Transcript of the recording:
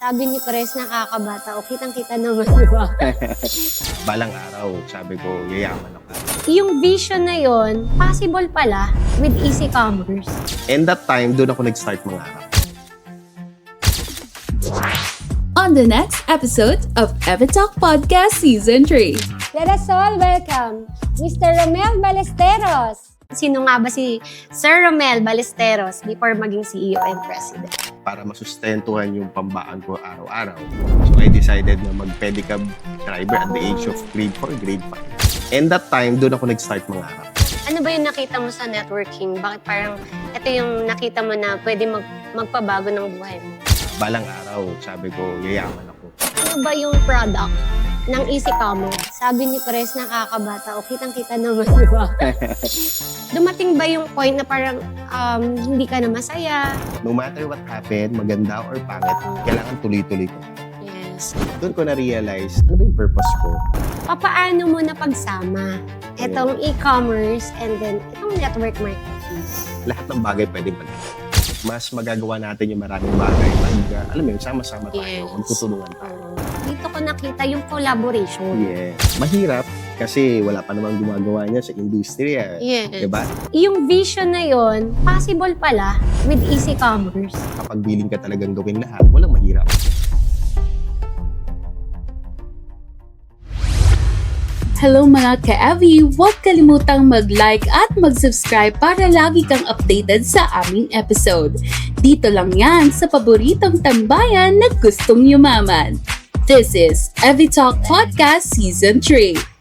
Sabi ni Pres, nakakabata. O, kitang-kita naman, di ba? Balang araw, sabi ko, yayaman ako. Yung vision na yon, possible pala with easy commerce. And that time, doon ako nag-start mangarap. On the next episode of Evitalk Podcast Season 3. Let us all welcome Mr. Romel Ballesteros. Sino nga ba si Sir Romel Ballesteros before maging CEO and President? Para masustentuhan yung pambaan ko araw-araw. So I decided na mag-pedicab driver at the age of grade 4, grade 5. And that time, doon ako nag-start mangarap. Ano ba yung nakita mo sa networking? Bakit parang ito yung nakita mo na pwede magpabago ng buhay mo? Balang araw, sabi ko, yayaman ako. Ano ba yung product ng easy commerce? Sabi ni Pres, nakakabata. O, kitang-kita naman, di ba? Dumating ba yung point na parang hindi ka na masaya? No matter what happened, maganda or pangit, kailangan tuloy-tuloy ko. Yes. Doon ko na-realize, ano ba yung purpose ko? Paano mo napagsama itong e-commerce and then itong network marketing? Lahat ng bagay pwedeng pag mas magagawa natin yung maraming bagay pag, alam mo yun, sama-sama tayo, Yes. magtutulungan tayo. Dito ko nakita yung collaboration. Yes. Mahirap kasi wala pa namang gumagawa niya sa industriya. Yes. Diba? Yung vision na yon, possible pala with easy commerce. Kapag willing ka talagang gawin lahat, walang mahirap. Hello mga ka-Evi! Huwag kalimutang mag-like at mag-subscribe para lagi kang updated sa aming episode. Dito lang yan sa paboritong tambayan na gustong yumaman. This is Evitalk Podcast Season 3.